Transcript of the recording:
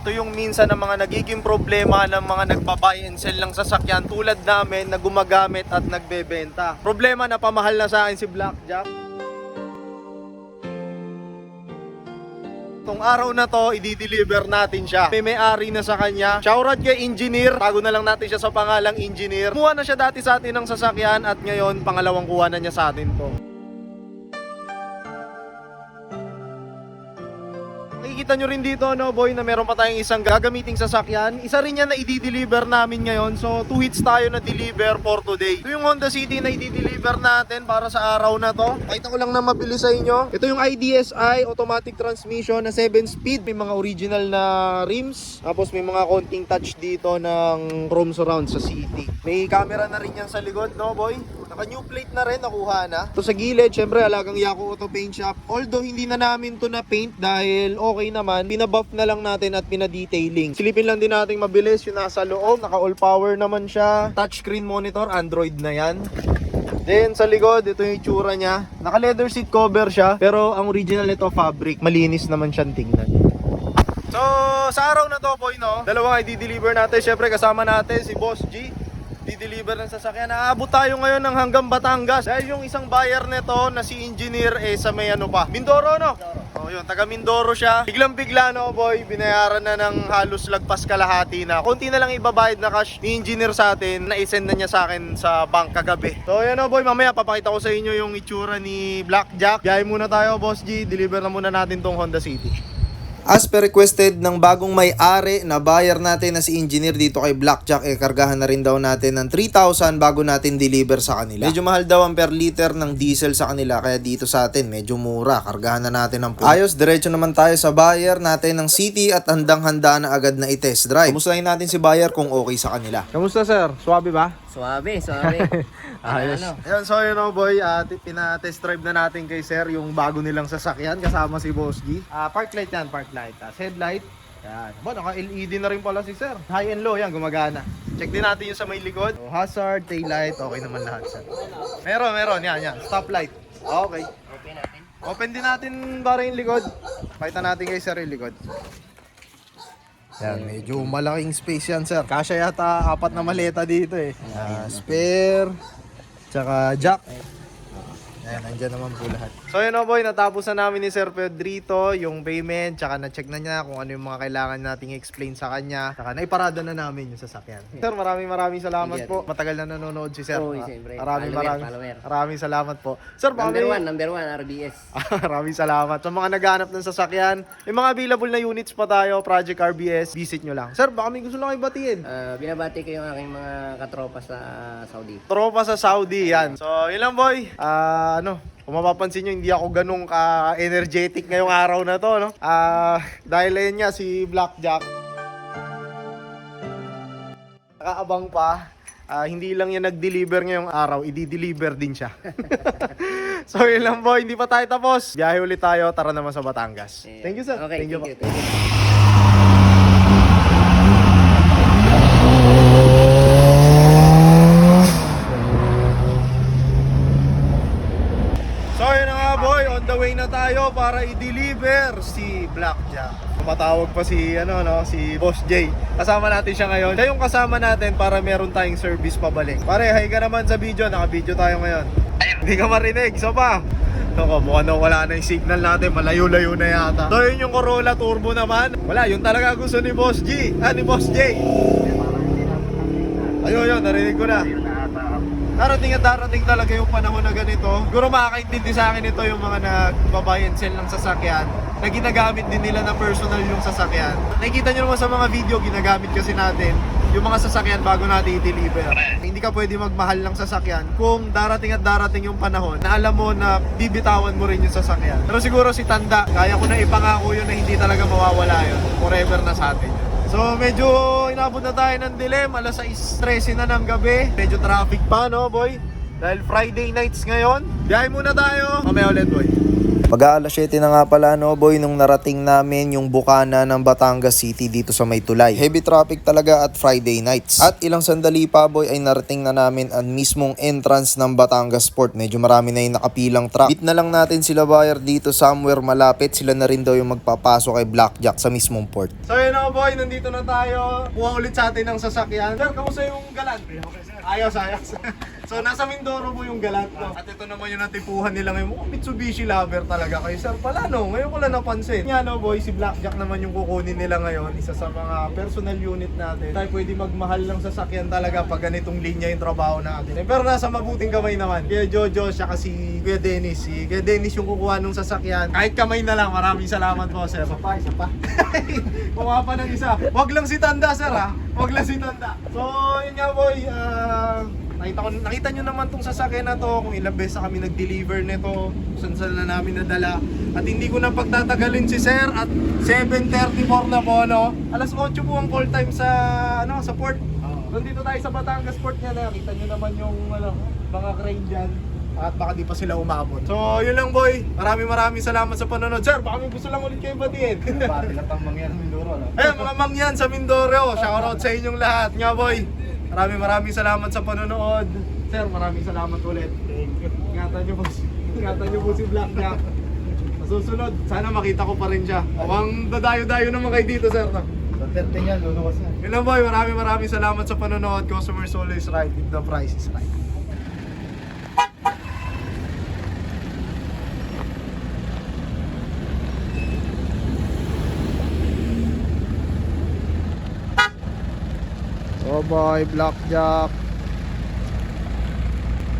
ito yung minsan ng mga nagiging problema ng mga nagpa-buy and sell ng sasakyan tulad namin na gumagamit at nagbebenta. Problema na pamahal na sa akin si Blackjack. Itong araw na to, i-deliver natin siya. May-ari na sa kanya. Shoutout kay engineer. Tago na lang natin siya sa pangalang engineer. Kumuha na siya dati sa atin ng sasakyan at ngayon pangalawang kuha na niya sa atin to. Nakikita nyo rin dito, no, boy, na meron pa tayong isang gagamiting sasakyan. Isa rin yan na i-deliver namin ngayon. So, 2 hits tayo na deliver for today. Ito yung Honda City na i-deliver natin para sa araw na to. Pakita ko lang na mabilis sa inyo. Ito yung IDSI automatic transmission na 7-speed. May mga original na rims. Tapos may mga konting touch dito ng chrome surround sa City. May camera na rin yan sa likod, no, boy? Naka new plate na rin, nakuha na. Ito sa gilid, syempre alagang Yaku Auto Paint Shop. Although hindi na namin to na paint dahil okay naman, pinabuff na lang natin at pinadetailing. Silipin lang din natin mabilis yung nasa loob. Naka all power naman siya. Touchscreen monitor, Android na yan. Then sa likod, ito yung itsura niya. Naka leather seat cover siya, pero ang original nito fabric. Malinis naman siyang tingnan. So sa araw na to, boy, no, dalawang i-deliver natin. Syempre kasama natin si Boss G. Di-deliver ng sasakyan. Aabot tayo ngayon ng hanggang Batangas. Dahil yung isang buyer nito na si engineer sa may ano pa. Mindoro, no? Oh, yun, taga Mindoro siya. Biglang-bigla, no, boy, binayaran na ng halos lagpas kalahati na. Konti na lang ibabayad na cash ni engineer sa atin. Na-send na niya sa akin sa bank kagabi. So, yan, no, boy, mamaya papakita ko sa inyo yung itsura ni Blackjack. Biyahe muna tayo, Boss G. Deliver na muna natin tong Honda City. As per requested ng bagong may-ari na buyer natin na si engineer dito kay Blackjack, kargahan na rin daw natin ng 3,000 bago natin deliver sa kanila. Medyo mahal daw ang per liter ng diesel sa kanila, kaya dito sa atin medyo mura. Kargahan na natin ng ayos, diretso naman tayo sa buyer natin ng City at handang-handa na agad na i-test drive. Kumustahin natin si buyer kung okay sa kanila. Kamusta, sir? Swabe ba? Suabe. Ayos. Ayan, so yun, boy, pina-test drive na natin kay sir yung bago nilang sasakyan kasama si Boss G. Park light yan, park light. Headlight. Yan. Naka-LED na rin pala si sir. High and low, yan, gumagana. Check din natin yung sa may likod. So, hazard, tail light, okay naman lahat, sir. Meron, yan. Stop light. Okay. Open natin. Open din natin para yung likod. Pakita natin kay sir yung likod. Yan, medyo malaking space yan, sir. Kasya yata 4 na maleta dito eh. Spare, tsaka jack. Ayan, nandyan naman po lahat. So yun, boy, natapos na namin ni Sir Pedrito yung payment, tsaka na-check na niya kung ano yung mga kailangan nating explain sa kanya. Tsaka naiparada na namin yung sasakyan. Sir, maraming salamat po. Matagal na nanonood si Sir. Oo, siyempre. Maraming salamat po. Sir, Number one, RBS. Maraming salamat. Sa mga naghahanap ng sasakyan, may mga available na units pa tayo, Project RBS, visit nyo lang. Sir, baka may gusto lang kayo batiin. Binabati ko yung aking mga katropa sa Saudi. Tropa sa Saudi, yan. So, yun lang, boy. Kung mapapansin nyo, hindi ako ganun ka-energetic ngayong araw na to, no? Dahil ayun nga, si Blackjack nakaabang pa. Hindi lang yan nag-deliver ngayong araw, i-deliver din siya. So yun lang, boy, hindi pa tayo tapos. Biyahe ulit tayo, tara naman sa Batangas. Thank you, sir. Okay, thank you. So yun na nga, boy, on the way na tayo para i-deliver si Blackjack. Tumatawag pa si si Boss J. Kasama natin siya ngayon. Siya yung kasama natin para meron tayong service pabalik. Pare, hi ka naman sa video. Naka-video tayo ngayon. Hindi ka marinig. So pa. Mukhang wala na yung signal natin. Malayo-layo na yata. So yun yung Corolla Turbo naman. Wala, yun talaga gusto ni Boss G. Ni Boss J. Ayun, narinig ko na. Darating talaga yung panahon na ganito. Siguro makakaintindi sa akin ito yung mga nagbabuy and sell ng sasakyan na ginagamit din nila na personal yung sasakyan. Nakikita nyo naman sa mga video, ginagamit kasi natin yung mga sasakyan bago natin i-deliver. Hindi ka pwede magmahal ng sasakyan kung darating yung panahon na alam mo na bibitawan mo rin yung sasakyan. Pero siguro si Tanda, kaya ko na ipangako yun na hindi talaga mawawala yun. Forever na sa atin. So medyo inabot na tayo ng dilim, alas 6:13 na ng gabi. Medyo traffic pa, no, boy? Dahil Friday nights ngayon. Biyahe muna tayo. Mamaya ulit, boy. Mag-aalas 7 na nga pala no boy nung narating namin yung bukana ng Batangas City dito sa May Tulay. Heavy traffic talaga at Friday nights. At ilang sandali pa boy ay narating na namin ang mismong entrance ng Batangas Port. Medyo marami na yung nakapilang truck. Meet na lang natin sila buyer dito somewhere malapit. Sila na rin daw yung magpapasok kay Blackjack sa mismong port. So yun na boy, nandito na tayo. Kuha ulit sa atin ng sasakyan. Sir, kamusta yung galant? Okay sir. Ayos. So nasa Mindoro po yung galant ko. At ito naman yung natipuhan nila ngayon. Mukhang Mitsubishi lover talaga kayo sir. Pala no, ngayon ko lang napansin. Nga no boy, si Blackjack naman yung kukunin nila ngayon. Isa sa mga personal unit natin. Tayo pwede magmahal ng sasakyan talaga pag ganitong linya yung trabaho natin. Pero nasa mabuting kamay naman. Kuya Jojo, siya kasi Kuya Dennis. Si Kuya Dennis yung kukuha ng sasakyan. Kahit kamay na lang, maraming salamat po sir. Isa pa. Kuha pa ng isa. Wag lang si Tanda sir ha. Wag lang si Tanda. So yun nga boy, nakita nyo naman tong sasakyan na to, kung ilang beses na kami nag-deliver nito, kung saan na namin nadala. At hindi ko na pagtatagalin si sir at 7:34 na po, no? Alas 8 po ang call time sa port. Nandito tayo sa Batangas Port nga, nakita nyo naman yung mga crane dyan. At baka di pa sila umabot. So yun lang boy, maraming salamat sa panonood. Sir, baka may gusto lang ulit kayo batiin. Pati lang pang mangyan sa Mindoro, no? Mga mangyan sa Mindoro, shoutout sa inyong lahat. Nga boy, maraming salamat sa panonood. Sir, maraming salamat ulit. Thank you. Ingatan nyo po si Blackjack. Sa susunod, sana makita ko pa rin siya. Mukhang dadayo-dayo naman kayo dito sir. No? Sa 13 yan, luluwas yan. Yun lang boy, maraming salamat sa panonood. Customers always right if the price is right. So boy, Blackjack.